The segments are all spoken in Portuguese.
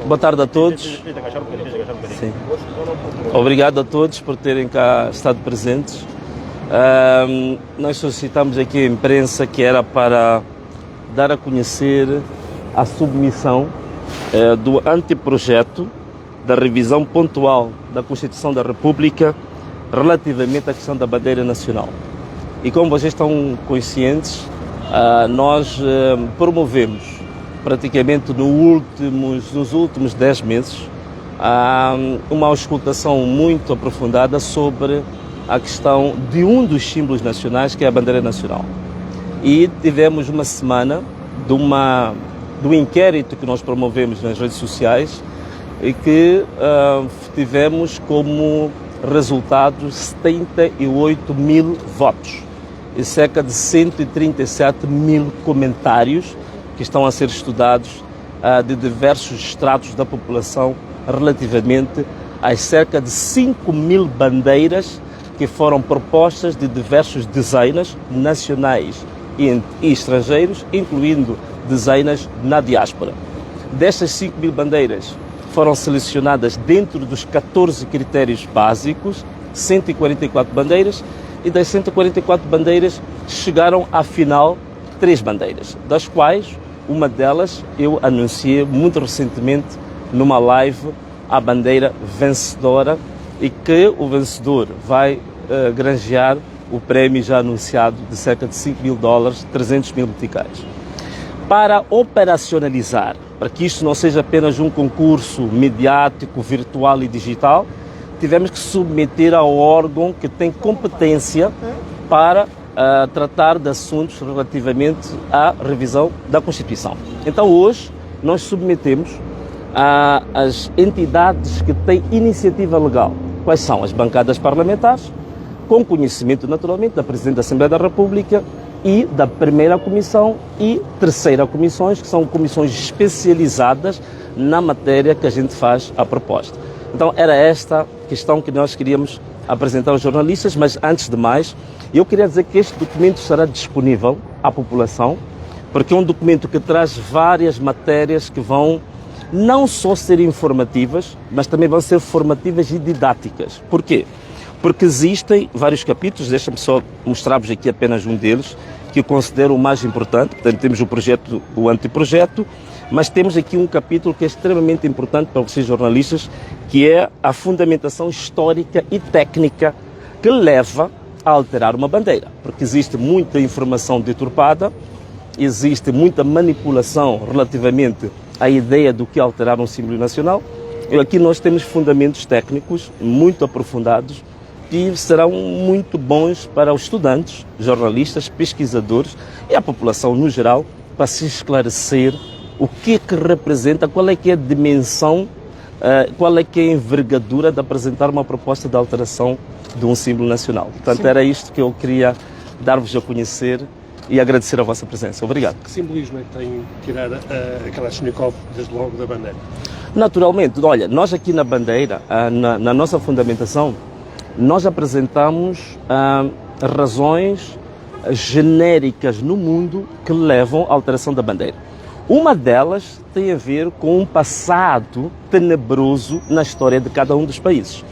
Boa tarde a todos. Sim. Obrigado a todos por terem cá estado presentes. Nós solicitamos aqui a imprensa que era para dar a conhecer a submissão do anteprojeto da revisão pontual da Constituição da República relativamente à questão da bandeira nacional. E como vocês estão conscientes, nós promovemos praticamente nos últimos 10 meses uma auscultação muito aprofundada sobre a questão de um dos símbolos nacionais, que é a bandeira nacional. E tivemos uma semana do inquérito que nós promovemos nas redes sociais e que tivemos como resultado 78 mil votos e cerca de 137 mil comentários que estão a ser estudados de diversos estratos da população relativamente às cerca de 5 mil bandeiras que foram propostas de diversos designers nacionais e estrangeiros, incluindo designers na diáspora. Destas 5 mil bandeiras foram selecionadas dentro dos 14 critérios básicos, 144 bandeiras, e das 144 bandeiras chegaram à final 3 bandeiras, das quais uma delas eu anunciei muito recentemente numa live, a bandeira vencedora, e que o vencedor vai granjear o prémio já anunciado de cerca de 5 mil dólares, 300 mil meticais. Para operacionalizar, para que isto não seja apenas um concurso mediático, virtual e digital, tivemos que submeter ao órgão que tem competência para tratar de assuntos relativamente à revisão da Constituição. Então hoje nós submetemos às entidades que têm iniciativa legal. Quais são? As bancadas parlamentares, com conhecimento naturalmente da Presidente da Assembleia da República e da Primeira Comissão e Terceira Comissões, que são comissões especializadas na matéria que a gente faz a proposta. Então era esta questão que nós queríamos apresentar aos jornalistas, mas antes de mais, eu queria dizer que este documento estará disponível à população, porque é um documento que traz várias matérias que vão não só ser informativas, mas também vão ser formativas e didáticas. Por quê? Porque existem vários capítulos, deixa-me só mostrar-vos aqui apenas um deles, que eu considero o mais importante. Portanto, temos o projeto, o anteprojeto, mas temos aqui um capítulo que é extremamente importante para vocês jornalistas, que é a fundamentação histórica e técnica que leva a alterar uma bandeira. Porque existe muita informação deturpada, existe muita manipulação relativamente à ideia do que alterar um símbolo nacional. E aqui nós temos fundamentos técnicos muito aprofundados e serão muito bons para os estudantes, jornalistas, pesquisadores e a população no geral, para se esclarecer o que representa, qual é que é a dimensão, qual é que é a envergadura de apresentar uma proposta de alteração de um símbolo nacional. Portanto, sim, era isto que eu queria dar-vos a conhecer e agradecer a vossa presença. Obrigado. Que simbolismo é que tem tirar a Kalashnikov desde logo da bandeira? Naturalmente, olha, nós aqui na bandeira, na nossa fundamentação, nós apresentamos razões genéricas no mundo que levam à alteração da bandeira. Uma delas tem a ver com um passado tenebroso na história de cada um dos países.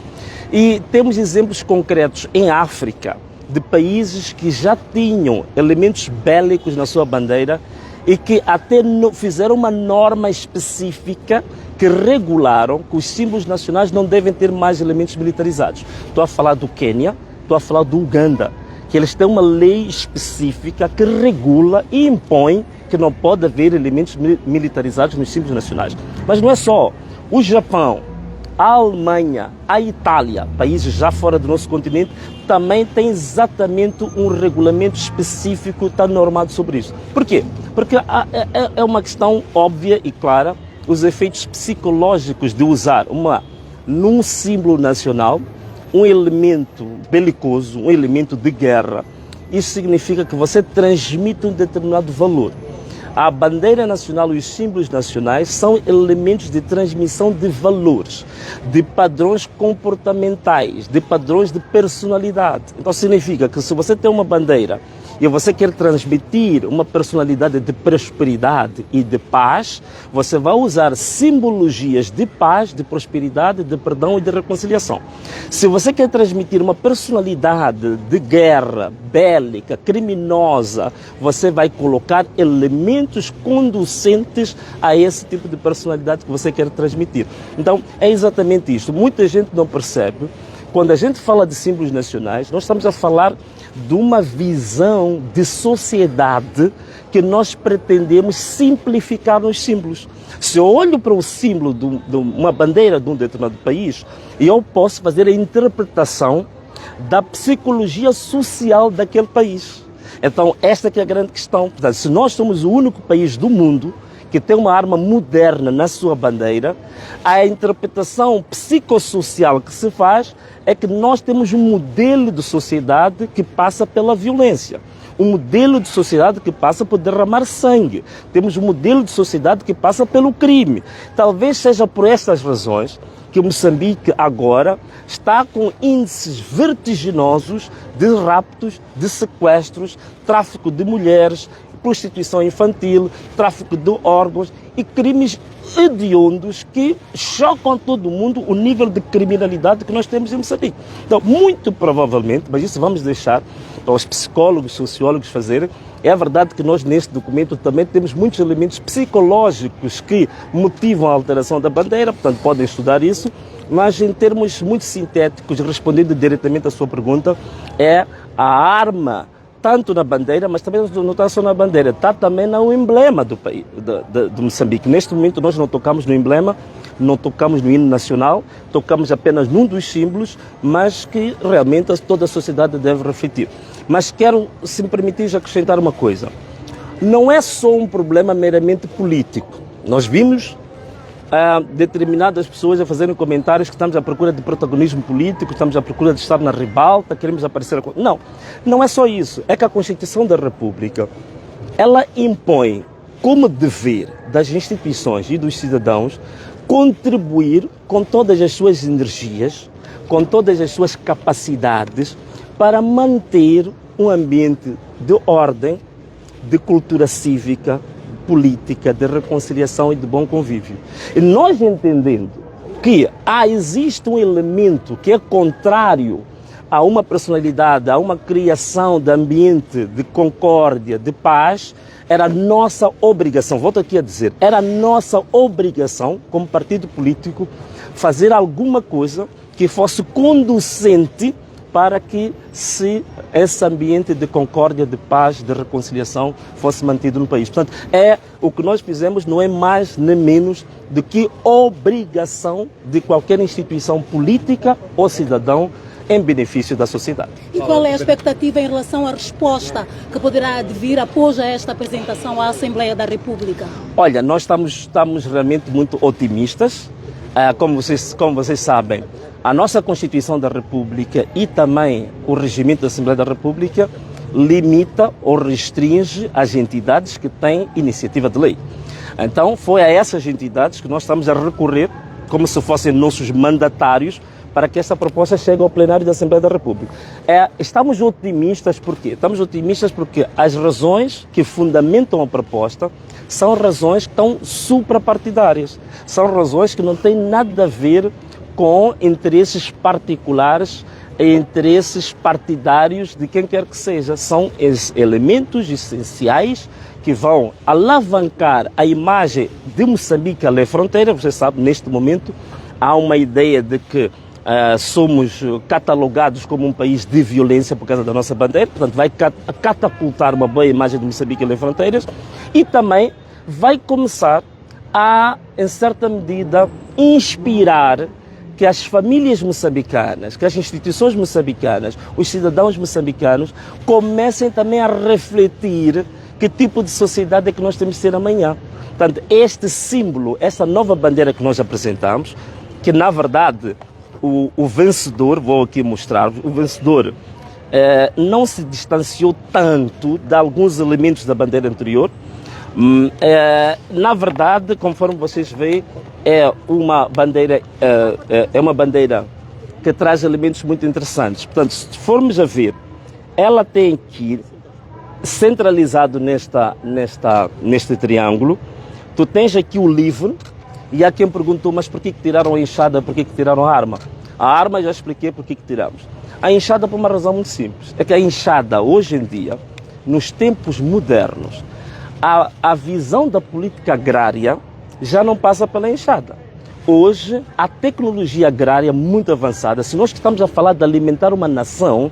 E temos exemplos concretos em África, de países que já tinham elementos bélicos na sua bandeira e que até fizeram uma norma específica que regularam que os símbolos nacionais não devem ter mais elementos militarizados. Estou a falar do Quênia, estou a falar do Uganda, que eles têm uma lei específica que regula e impõe que não pode haver elementos militarizados nos símbolos nacionais. Mas não é só. O Japão, a Alemanha, a Itália, países já fora do nosso continente, também tem exatamente um regulamento específico, está normado sobre isso. Por quê? Porque é uma questão óbvia e clara, os efeitos psicológicos de usar num símbolo nacional um elemento belicoso, um elemento de guerra. Isso significa que você transmite um determinado valor. A bandeira nacional e os símbolos nacionais são elementos de transmissão de valores, de padrões comportamentais, de padrões de personalidade. Então significa que se você tem uma bandeira e você quer transmitir uma personalidade de prosperidade e de paz, você vai usar simbologias de paz, de prosperidade, de perdão e de reconciliação. Se você quer transmitir uma personalidade de guerra, bélica, criminosa, você vai colocar elementos conducentes a esse tipo de personalidade que você quer transmitir. Então, é exatamente isto. Muita gente não percebe. Quando a gente fala de símbolos nacionais, nós estamos a falar de uma visão de sociedade que nós pretendemos simplificar nos símbolos. Se eu olho para o símbolo de uma bandeira de um determinado país, eu posso fazer a interpretação da psicologia social daquele país. Então, esta que é a grande questão. Portanto, se nós somos o único país do mundo que tem uma arma moderna na sua bandeira, a interpretação psicossocial que se faz é que nós temos um modelo de sociedade que passa pela violência, um modelo de sociedade que passa por derramar sangue, temos um modelo de sociedade que passa pelo crime. Talvez seja por estas razões que Moçambique agora está com índices vertiginosos de raptos, de sequestros, tráfico de mulheres, prostituição infantil, tráfico de órgãos e crimes hediondos que chocam todo mundo o nível de criminalidade que nós temos em Moçambique. Então, muito provavelmente, mas isso vamos deixar para os psicólogos, sociólogos fazerem, é verdade que nós neste documento também temos muitos elementos psicológicos que motivam a alteração da bandeira, portanto podem estudar isso, mas em termos muito sintéticos, respondendo diretamente à sua pergunta, é a arma tanto na bandeira, mas também não está só na bandeira, está também no emblema do país, de Moçambique. Neste momento nós não tocamos no emblema, não tocamos no hino nacional, tocamos apenas num dos símbolos, mas que realmente toda a sociedade deve refletir. Mas quero, se me permitir, acrescentar uma coisa. Não é só um problema meramente político. Nós vimos determinadas pessoas a fazerem comentários que estamos à procura de protagonismo político, estamos à procura de estar na ribalta, queremos aparecer... Não, não é só isso. É que a Constituição da República, ela impõe como dever das instituições e dos cidadãos contribuir com todas as suas energias, com todas as suas capacidades para manter um ambiente de ordem, de cultura cívica, política, de reconciliação e de bom convívio. E nós entendendo que existe um elemento que é contrário a uma personalidade, a uma criação de ambiente de concórdia, de paz, era nossa obrigação, volto aqui a dizer, era nossa obrigação como partido político fazer alguma coisa que fosse conducente para que esse ambiente de concórdia, de paz, de reconciliação fosse mantido no país. Portanto, o que nós fizemos não é mais nem menos do que obrigação de qualquer instituição política ou cidadão em benefício da sociedade. E qual é a expectativa em relação à resposta que poderá advir após esta apresentação à Assembleia da República? Olha, nós estamos realmente muito otimistas. Como vocês sabem, a nossa Constituição da República e também o regimento da Assembleia da República limita ou restringe as entidades que têm iniciativa de lei. Então, foi a essas entidades que nós estamos a recorrer, como se fossem nossos mandatários, para que essa proposta chegue ao plenário da Assembleia da República. Estamos otimistas por quê? Estamos otimistas porque as razões que fundamentam a proposta são razões que estão suprapartidárias. São razões que não têm nada a ver com interesses particulares e interesses partidários de quem quer que seja. São elementos essenciais que vão alavancar a imagem de Moçambique além fronteira. Você sabe, neste momento, há uma ideia de que somos catalogados como um país de violência por causa da nossa bandeira, portanto vai catapultar uma boa imagem de Moçambique além fronteiras e também vai começar a, em certa medida, inspirar que as famílias moçambicanas, que as instituições moçambicanas, os cidadãos moçambicanos comecem também a refletir que tipo de sociedade é que nós temos de ser amanhã. Portanto, este símbolo, essa nova bandeira que nós apresentamos, que na verdade o vencedor, vou aqui mostrar-vos, o vencedor não se distanciou tanto de alguns elementos da bandeira anterior. Na verdade, conforme vocês veem, é uma bandeira que traz elementos muito interessantes. Portanto, se formos a ver, ela tem aqui centralizado neste triângulo, tu tens aqui o livro, e há quem perguntou, mas por que tiraram a enxada, por que tiraram a arma? A arma já expliquei por que tiramos. A enxada por uma razão muito simples, é que a enxada hoje em dia, nos tempos modernos, a visão da política agrária já não passa pela enxada. Hoje, a tecnologia agrária é muito avançada. Se nós estamos a falar de alimentar uma nação,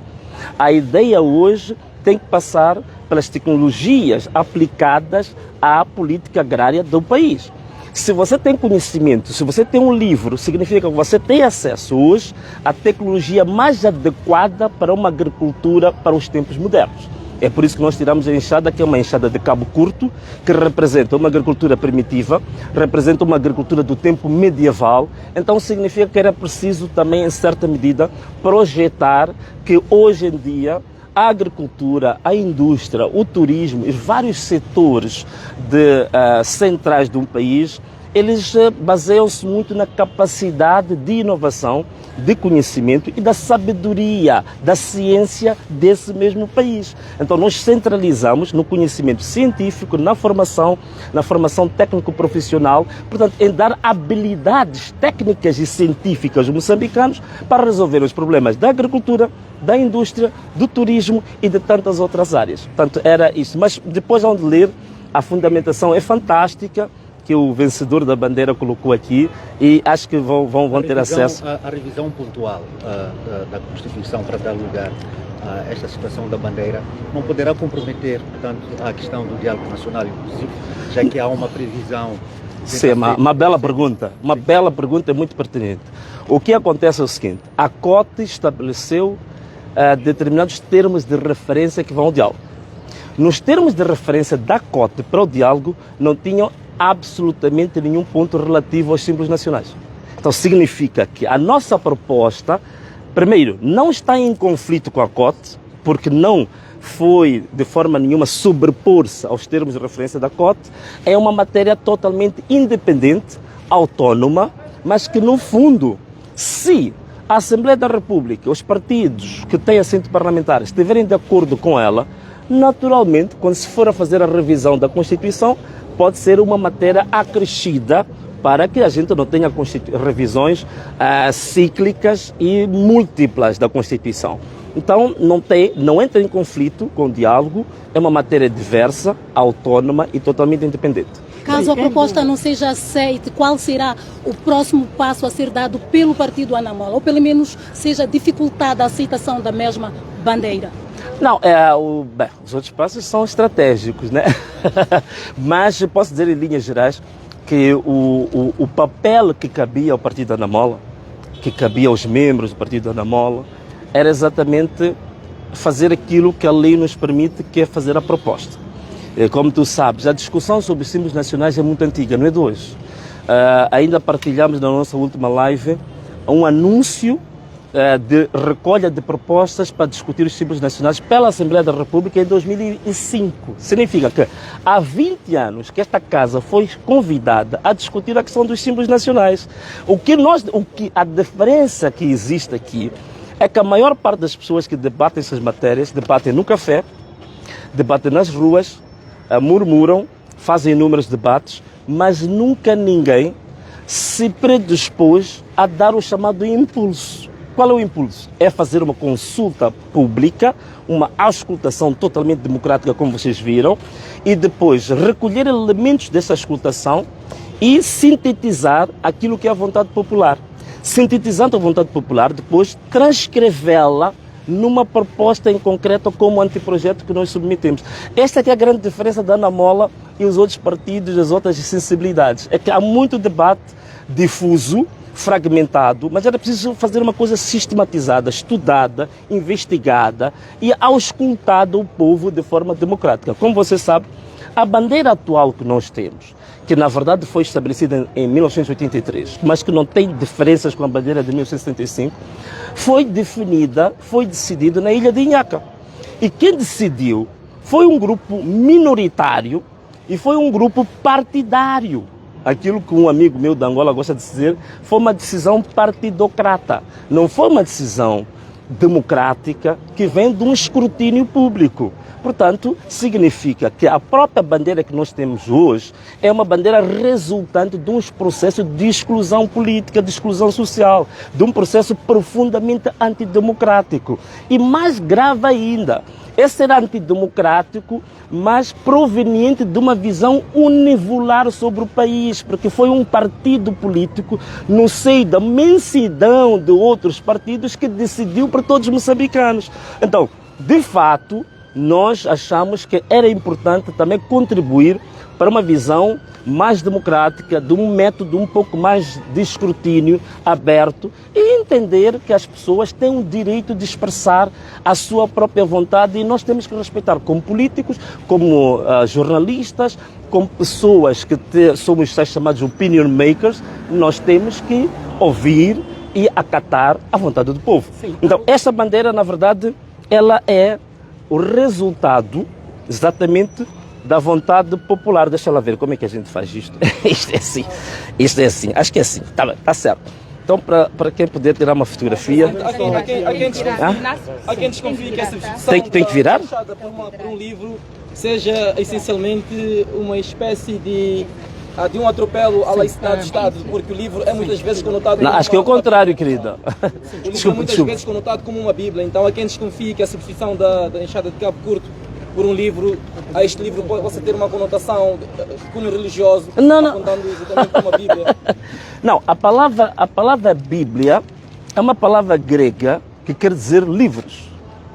a ideia hoje tem que passar pelas tecnologias aplicadas à política agrária do país. Se você tem conhecimento, se você tem um livro, significa que você tem acesso hoje à tecnologia mais adequada para uma agricultura para os tempos modernos. É por isso que nós tiramos a enxada, que é uma enxada de cabo curto, que representa uma agricultura primitiva, representa uma agricultura do tempo medieval. Então significa que era preciso também, em certa medida, projetar que hoje em dia a agricultura, a indústria, o turismo e vários setores centrais de um país, eles baseiam-se muito na capacidade de inovação, de conhecimento e da sabedoria, da ciência desse mesmo país. Então nós centralizamos no conhecimento científico, na formação técnico-profissional, portanto, em dar habilidades técnicas e científicas aos moçambicanos para resolver os problemas da agricultura, da indústria, do turismo e de tantas outras áreas. Portanto, era isso. Mas depois vão ler, a fundamentação é fantástica, que o vencedor da bandeira colocou aqui, e acho que vão ter acesso. A revisão pontual da Constituição para dar lugar a esta situação da bandeira não poderá comprometer, portanto, a questão do diálogo nacional inclusive, já que há uma previsão. Sim, uma bela pergunta. Uma bela pergunta, é muito pertinente. O que acontece é o seguinte: a COTE estabeleceu determinados termos de referência que vão ao diálogo. Nos termos de referência da COTE para o diálogo não tinham absolutamente nenhum ponto relativo aos símbolos nacionais. Então significa que a nossa proposta, primeiro, não está em conflito com a COTE, porque não foi de forma nenhuma sobrepor-se aos termos de referência da COTE, é uma matéria totalmente independente, autônoma, mas que no fundo, se a Assembleia da República, os partidos que têm assento parlamentar estiverem de acordo com ela, naturalmente, quando se for a fazer a revisão da Constituição, pode ser uma matéria acrescida para que a gente não tenha revisões cíclicas e múltiplas da Constituição. Então, não entra em conflito com o diálogo, é uma matéria diversa, autônoma e totalmente independente. Caso a proposta não seja aceita, qual será o próximo passo a ser dado pelo partido Anamola? Ou pelo menos seja dificultada a aceitação da mesma bandeira? Não, os outros passos são estratégicos, né? Mas posso dizer em linhas gerais que o papel que cabia ao partido Anamola, que cabia aos membros do partido Anamola, era exatamente fazer aquilo que a lei nos permite, que é fazer a proposta. Como tu sabes, a discussão sobre os símbolos nacionais é muito antiga, não é de hoje. Ainda partilhamos na nossa última live um anúncio de recolha de propostas para discutir os símbolos nacionais pela Assembleia da República em 2005. Significa que há 20 anos que esta casa foi convidada a discutir a questão dos símbolos nacionais. A diferença que existe aqui é que a maior parte das pessoas que debatem essas matérias debatem no café, debatem nas ruas, murmuram, fazem inúmeros debates, mas nunca ninguém se predispôs a dar o chamado impulso. Qual é o impulso? É fazer uma consulta pública, uma auscultação totalmente democrática, como vocês viram, e depois recolher elementos dessa auscultação e sintetizar aquilo que é a vontade popular. Sintetizando a vontade popular, depois transcrevê-la numa proposta em concreto como anteprojeto que nós submetemos. Esta é a grande diferença da Anamola e os outros partidos, as outras sensibilidades. É que há muito debate difuso, fragmentado, mas era preciso fazer uma coisa sistematizada, estudada, investigada e auscultada o povo de forma democrática. Como você sabe, a bandeira atual que nós temos, que na verdade foi estabelecida em 1983, mas que não tem diferenças com a bandeira de 1975, foi decidida na ilha de Inhaca. E quem decidiu foi um grupo minoritário e foi um grupo partidário. Aquilo que um amigo meu da Angola gosta de dizer, foi uma decisão partidocrata. Não foi uma decisão democrática que vem de um escrutínio público. Portanto, significa que a própria bandeira que nós temos hoje é uma bandeira resultante de um processo de exclusão política, de exclusão social, de um processo profundamente antidemocrático. E mais grave ainda, esse era antidemocrático, mas proveniente de uma visão univolar sobre o país, porque foi um partido político no seio da imensidão de outros partidos que decidiu para todos os moçambicanos. Então, de fato, nós achamos que era importante também contribuir para uma visão mais democrática, de um método um pouco mais de escrutínio aberto e entender que as pessoas têm o direito de expressar a sua própria vontade e nós temos que respeitar como políticos, como jornalistas, como pessoas que somos chamados opinion makers, nós temos que ouvir e acatar a vontade do povo. Sim. Então, essa bandeira, na verdade, ela é o resultado exatamente da vontade popular. Deixa eu ver como é que a gente faz isto. Isto é assim, acho que é assim, tá certo. Então, para quem puder tirar uma fotografia... Há quem desconfie que essa substituição tem que virar? Por um livro seja essencialmente uma espécie de um atropelo à laicidade do Estado, porque o livro é muitas vezes conotado... Não, acho que é o contrário, querida. O livro é muitas vezes conotado como uma Bíblia, então há quem desconfie que a substituição da Enxada de Cabo Curto por um livro, este livro possa ter uma conotação de cunho religioso, apontando exatamente como uma Bíblia. Não, a palavra Bíblia é uma palavra grega que quer dizer livros.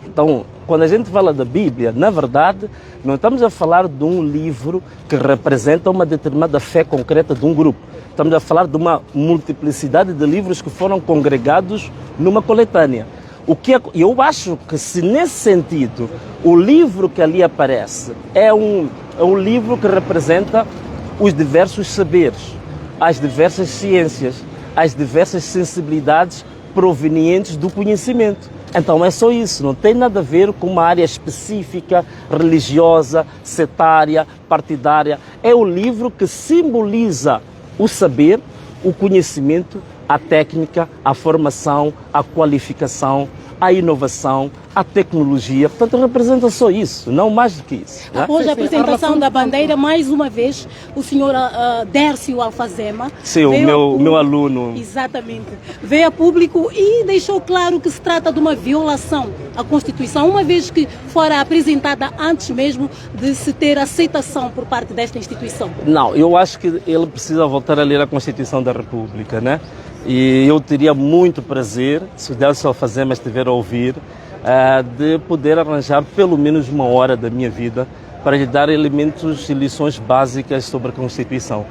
Então, quando a gente fala da Bíblia, na verdade, não estamos a falar de um livro que representa uma determinada fé concreta de um grupo. Estamos a falar de uma multiplicidade de livros que foram congregados numa coletânea. Eu acho que se nesse sentido o livro que ali aparece é um livro que representa os diversos saberes, as diversas ciências, as diversas sensibilidades provenientes do conhecimento. Então é só isso, não tem nada a ver com uma área específica, religiosa, setária, partidária. É o livro que simboliza o saber, o conhecimento, a técnica, a formação, a qualificação, a inovação, a tecnologia. Portanto, representa só isso, não mais do que isso. Após a apresentação da bandeira, mais uma vez, o senhor Dércio Alfazema... Sim, o meu aluno. Exatamente. Veio a público e deixou claro que se trata de uma violação à Constituição, uma vez que fora apresentada antes mesmo de se ter aceitação por parte desta instituição. Não, eu acho que ele precisa voltar a ler a Constituição da República, né? E eu teria muito prazer, se o Dércio Alfazema estiver a ouvir, de poder arranjar pelo menos uma hora da minha vida para lhe dar elementos e lições básicas sobre a Constituição.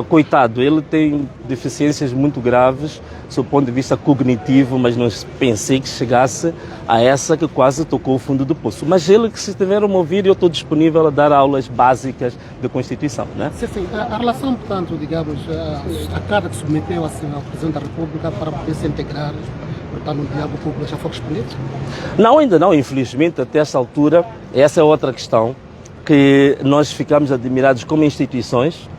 Coitado, ele tem deficiências muito graves, do ponto de vista cognitivo, mas não pensei que chegasse a essa que quase tocou o fundo do poço. Mas ele, que se estiver a ouvir, eu estou disponível a dar aulas básicas da Constituição, né? Sim, a relação, portanto, digamos, a carta que submeteu ao Presidente da República para poder se integrar, portanto, no diálogo público, já foi respondido? Não, ainda não, infelizmente, até esta altura. Essa é outra questão que nós ficamos admirados como instituições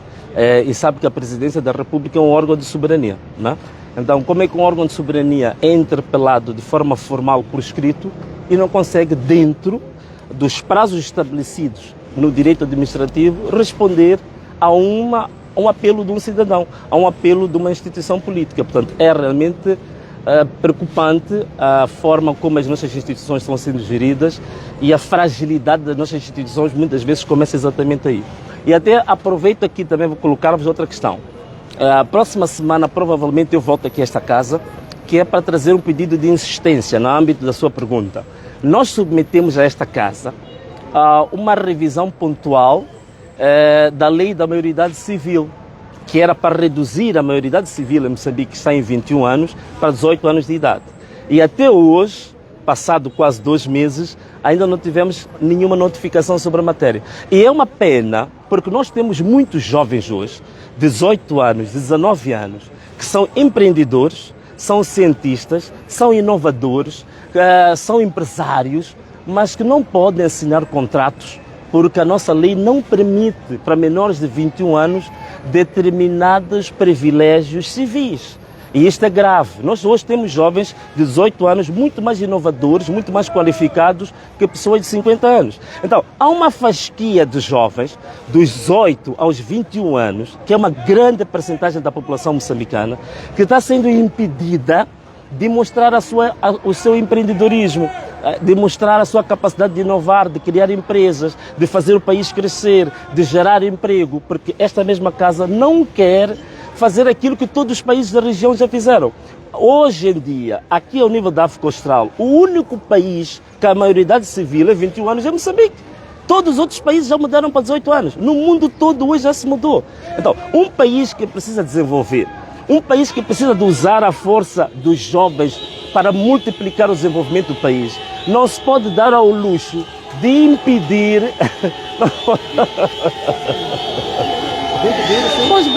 e sabe que a Presidência da República é um órgão de soberania, né? Então, como é que um órgão de soberania é interpelado de forma formal por escrito e não consegue, dentro dos prazos estabelecidos no direito administrativo, responder a um apelo de um cidadão, a um apelo de uma instituição política? Portanto, é realmente preocupante a forma como as nossas instituições estão sendo geridas e a fragilidade das nossas instituições muitas vezes começa exatamente aí. E até aproveito aqui também, vou colocar-vos outra questão. A próxima semana, provavelmente, eu volto aqui a esta casa, que é para trazer um pedido de insistência no âmbito da sua pergunta. Nós submetemos a esta casa uma revisão pontual da lei da maioridade civil, que era para reduzir a maioridade civil em Moçambique, que está em 21 anos, para 18 anos de idade. E até hoje, passado quase 2 meses, ainda não tivemos nenhuma notificação sobre a matéria. E é uma pena, porque nós temos muitos jovens hoje, 18 anos, 19 anos, que são empreendedores, são cientistas, são inovadores, são empresários, mas que não podem assinar contratos porque a nossa lei não permite para menores de 21 anos determinados privilégios civis. E isto é grave. Nós hoje temos jovens de 18 anos muito mais inovadores, muito mais qualificados que pessoas de 50 anos. Então, há uma fasquia de jovens dos 18 aos 21 anos, que é uma grande percentagem da população moçambicana, que está sendo impedida de mostrar o seu empreendedorismo, de mostrar a sua capacidade de inovar, de criar empresas, de fazer o país crescer, de gerar emprego, porque esta mesma casa não quer fazer aquilo que todos os países da região já fizeram. Hoje em dia, aqui ao nível da África Austral, o único país que a maioridade civil é 21 anos é Moçambique. Todos os outros países já mudaram para 18 anos. No mundo todo hoje já se mudou. Então, um país que precisa desenvolver, um país que precisa de usar a força dos jovens para multiplicar o desenvolvimento do país, não se pode dar ao luxo de impedir...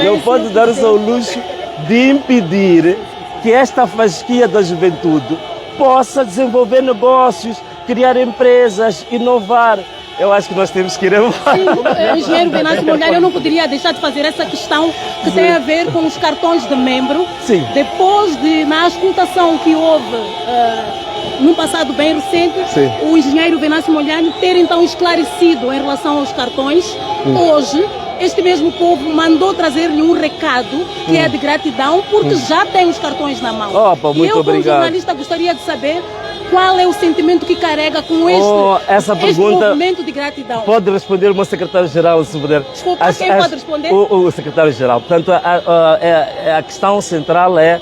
Não pode dar-se ao luxo de impedir que esta fasquia da juventude possa desenvolver negócios, criar empresas, inovar. Eu acho que nós temos que ir embora. Sim, engenheiro Venâncio Molhado, eu não poderia deixar de fazer essa questão que tem a ver com os cartões de membro. Sim. Depois na auscultação que houve num passado bem recente, sim, o engenheiro Venâncio Molhado ter então esclarecido em relação aos cartões. Hoje, este mesmo povo mandou trazer-lhe um recado que é de gratidão, porque já tem os cartões na mão. Opa, muito eu, como obrigado. jornalista, gostaria de saber qual é o sentimento que carrega com essa este pergunta movimento de gratidão. Pode responder o meu secretário-geral, se puder. Desculpa, quem pode responder? O secretário-geral. Portanto, a questão central é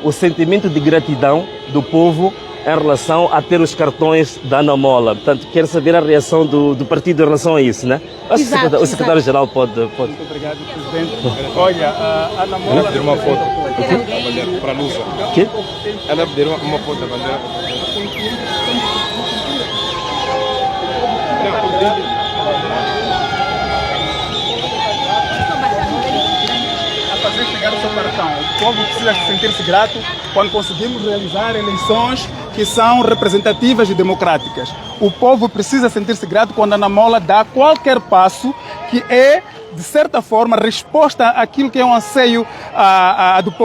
o sentimento de gratidão do povo em relação a ter os cartões da Anamola. Portanto, quero saber a reação do partido em relação a isso, né? Exato, o secretário-geral pode... Muito obrigado, Presidente. Olha, a Anamola... Ela pedir uma foto para a Lusa. Que? Ela pedir uma foto da bandeira. A fazer chegar o seu cartão. O povo precisa sentir-se grato quando conseguimos realizar eleições que são representativas e democráticas. O povo precisa sentir-se grato quando a Anamola dá qualquer passo que é, de certa forma, resposta àquilo que é um anseio do povo.